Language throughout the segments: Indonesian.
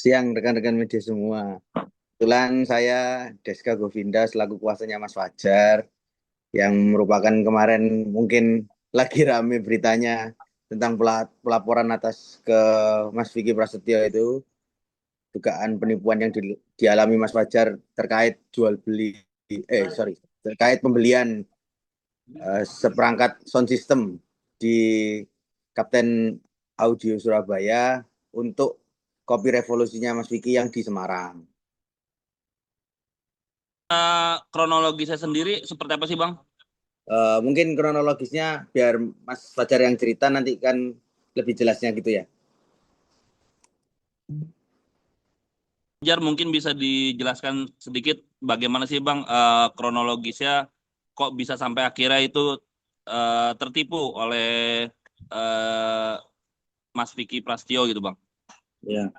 Siang rekan-rekan media semua. Kebetulan saya Deska Govinda selaku kuasanya Mas Fajar yang merupakan kemarin mungkin lagi rame beritanya tentang pelaporan atas ke Mas Vicky Prasetyo itu dugaan penipuan yang dialami Mas Fajar terkait jual beli terkait pembelian seperangkat sound system di Kapten Audio Surabaya untuk kopi revolusinya Mas Vicky yang di Semarang. Kronologi saya sendiri seperti apa sih Bang? Mungkin kronologisnya biar Mas Fajar yang cerita nanti kan lebih jelasnya gitu ya. Jar mungkin bisa dijelaskan sedikit bagaimana sih Bang kronologisnya kok bisa sampai akhirnya itu tertipu oleh eh, Mas Vicky Prasetyo gitu Bang. Ya,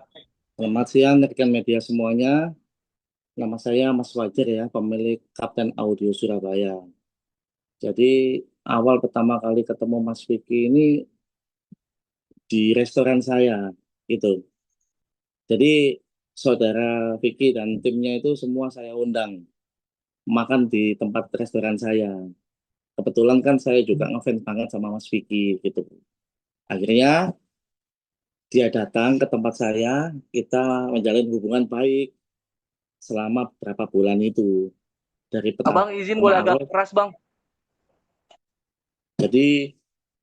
selamat siang rekan media semuanya. Nama saya Mas Fajar ya, pemilik Kapten Audio Surabaya. Jadi awal pertama kali ketemu Mas Vicky ini di restoran saya, gitu. Jadi saudara Vicky dan timnya itu semua saya undang makan di tempat restoran saya. Kebetulan kan saya juga ngefans banget sama Mas Vicky, gitu. Akhirnya dia datang ke tempat saya, kita menjalin hubungan baik selama beberapa bulan itu. Dari Abang izin boleh agak awal. keras bang. Jadi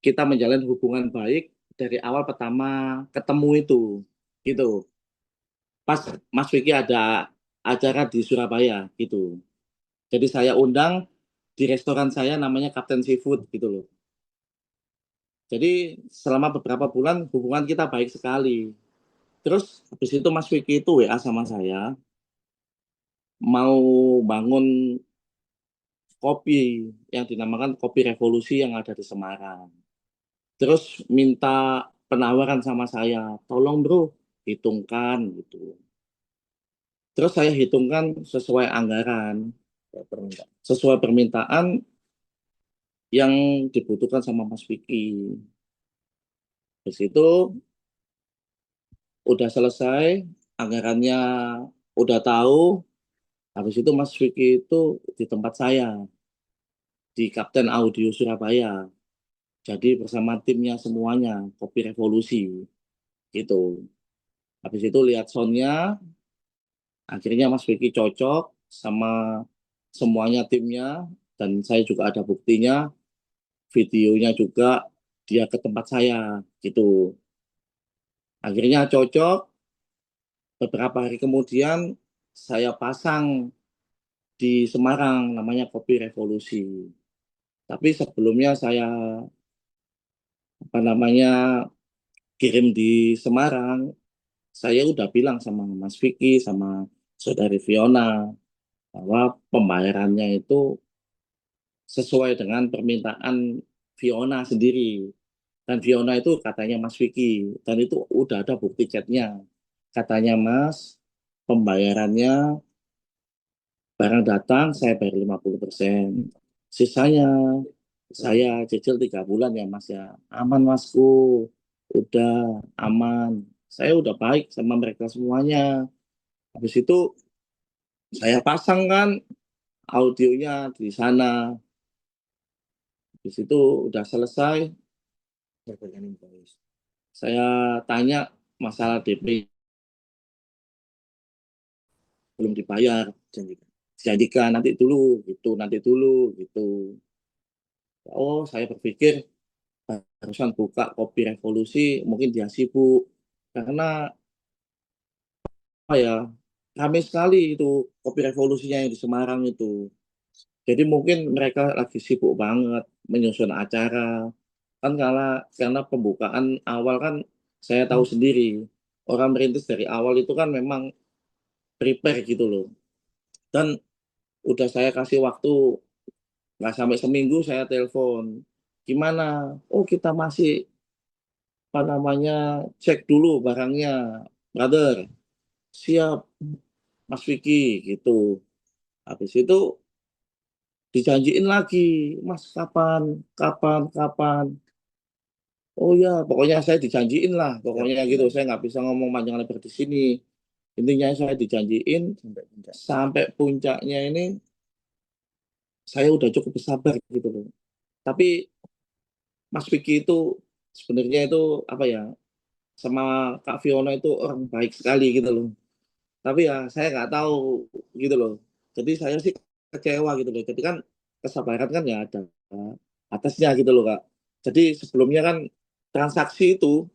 kita menjalin hubungan baik dari awal pertama ketemu itu, gitu. Pas Mas Vicky ada acara di Surabaya, gitu. Jadi saya undang di restoran saya namanya Kapten Seafood, gitu loh. Jadi selama beberapa bulan hubungan kita baik sekali. Terus habis itu Mas Vicky itu WA sama saya, mau bangun kopi yang dinamakan Kopi Revolusi yang ada di Semarang. Terus minta penawaran sama saya, tolong bro, hitungkan gitu. Terus saya hitungkan sesuai anggaran, sesuai permintaan yang dibutuhkan sama Mas Vicky. Di situ udah selesai, anggarannya udah tahu, habis itu Mas Vicky itu di tempat saya, di Kapten Audio Surabaya. Jadi bersama timnya semuanya, Kopi Revolusi, gitu. Habis itu lihat soundnya, akhirnya Mas Vicky cocok sama semuanya timnya, dan saya juga ada buktinya, videonya juga dia ke tempat saya, gitu. Akhirnya cocok, beberapa hari kemudian saya pasang di Semarang, namanya Kopi Revolusi. Tapi sebelumnya saya, apa namanya, kirim di Semarang, saya udah bilang sama Mas Vicky, sama Saudari Fiona, bahwa pembayarannya itu sesuai dengan permintaan Fiona sendiri. Dan Fiona itu katanya Mas Vicky, dan itu udah ada bukti chatnya. Katanya Mas, pembayarannya barang datang saya bayar 50%. Sisanya saya cicil 3 bulan ya Mas ya. Aman Masku, udah aman. Saya udah baik sama mereka semuanya. Habis itu saya pasang kan audionya di sana. Habis itu udah selesai, saya tanya masalah DP belum dibayar, janjikan nanti dulu gitu. Oh, saya berpikir barusan buka Kopi Revolusi, mungkin dia sibuk karena apa ya, ramai sekali itu Kopi Revolusinya yang di Semarang itu. Jadi mungkin mereka lagi sibuk banget menyusun acara. Kan karena pembukaan awal kan saya tahu sendiri, orang merintis dari awal itu kan memang prepare gitu loh. Dan udah saya kasih waktu nggak sampai seminggu, saya telepon, gimana? Oh, kita masih, apa namanya, cek dulu barangnya, brother. Siap Mas Vicky, gitu. Habis itu dijanjiin lagi, Mas, kapan kapan kapan. Oh ya, pokoknya saya dijanjiin lah, pokoknya gitu. Saya nggak bisa ngomong panjang lebar di sini. Intinya saya dijanjiin Sampai puncak. sampai puncaknya ini saya udah cukup sabar gitu loh. Tapi Mas Vicky itu sebenarnya itu apa ya, sama Kak Fiona itu orang baik sekali gitu loh. Tapi ya saya nggak tahu gitu loh. Jadi saya sih kecewa gitu loh. Jadi kan kesabaran kan ya ada atasnya gitu loh Kak. Jadi sebelumnya kan transaksi itu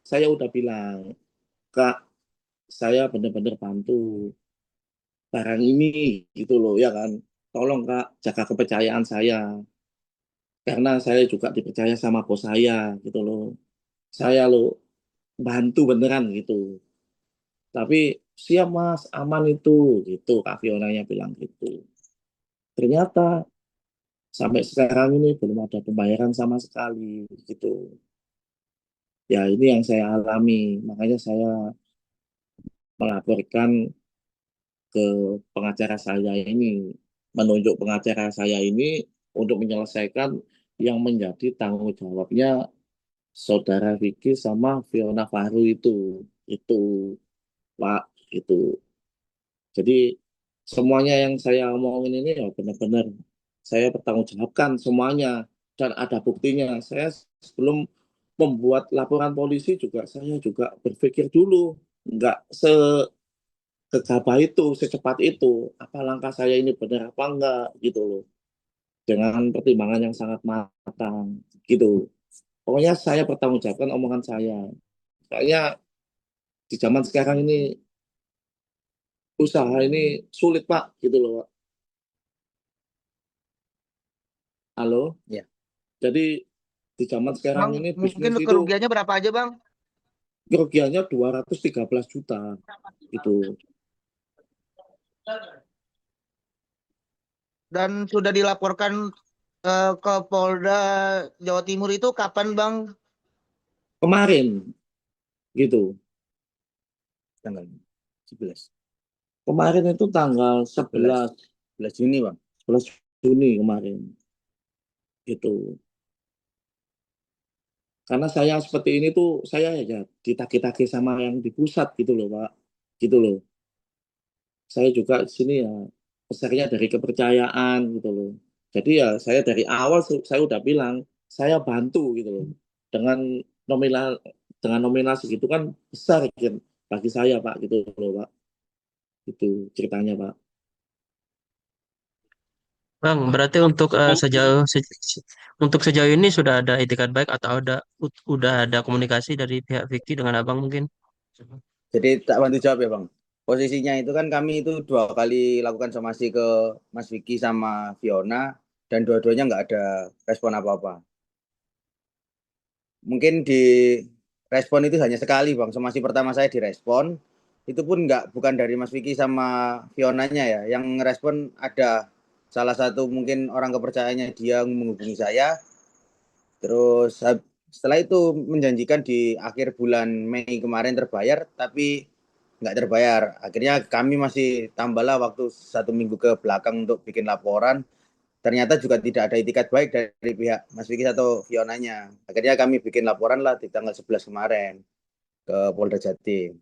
saya udah bilang, Kak, saya benar-benar bantu barang ini gitu loh ya kan. Tolong Kak jaga kepercayaan saya. Karena saya juga dipercaya sama bos saya gitu loh. Saya lo bantu beneran gitu. Tapi siap Mas, aman itu gitu. Kak Fionanya bilang gitu. Ternyata sampai sekarang ini belum ada pembayaran sama sekali gitu. Ya ini yang saya alami, makanya saya melaporkan ke pengacara saya ini, menunjuk pengacara saya ini untuk menyelesaikan yang menjadi tanggung jawabnya saudara Vicky sama Fiona Fahru itu Pak itu. Jadi semuanya yang saya omongin ini ya benar-benar saya bertanggungjawabkan semuanya dan ada buktinya. Saya sebelum membuat laporan polisi juga saya juga berpikir dulu, nggak segegabah itu, secepat itu. Apa langkah saya ini benar apa enggak gitu loh. Dengan pertimbangan yang sangat matang gitu. Pokoknya saya bertanggungjawabkan omongan saya. Kayaknya di zaman sekarang ini usaha ini sulit Pak gitu loh Pak. Halo. Ya. Jadi di zaman sekarang Bang, ini mungkin bisnis itu kerugiannya berapa aja, Bang? kerugiannya 213 juta gitu. Dan sudah dilaporkan ke Polda Jawa Timur itu kapan, Bang? Kemarin gitu. Tanggal 11. Kemarin itu tanggal 11 11 Juni, Bang. 11 Juni kemarin gitu. Karena saya seperti ini tuh saya ya ditagih-tagih sama yang di pusat gitu loh, Pak. Gitu loh. Saya juga di sini ya besarnya dari kepercayaan gitu loh. Jadi ya saya dari awal saya udah bilang saya bantu gitu loh. Dengan nominal nominal segitu kan besar kan bagi saya Pak gitu loh Pak. Itu ceritanya Pak. Bang, berarti untuk untuk sejauh ini sudah ada itikat baik atau udah ada komunikasi dari pihak Vicky dengan Abang mungkin? Jadi tak bantu jawab ya, Bang. Posisinya itu kan kami itu 2 kali lakukan somasi ke Mas Vicky sama Fiona dan dua-duanya nggak ada respon apa-apa. Mungkin di respon itu hanya sekali, Bang. Somasi pertama saya direspon, itu pun bukan dari Mas Vicky sama Fionanya ya. Yang respon ada salah satu mungkin orang kepercayaannya dia menghubungi saya. Terus setelah itu menjanjikan di akhir bulan Mei kemarin terbayar, tapi nggak terbayar. Akhirnya kami masih tambahlah waktu 1 minggu ke belakang untuk bikin laporan. Ternyata juga tidak ada itikat baik dari pihak Mas Vicky atau Fionanya. Akhirnya kami bikin laporan lah di tanggal 11 kemarin ke Polda Jatim.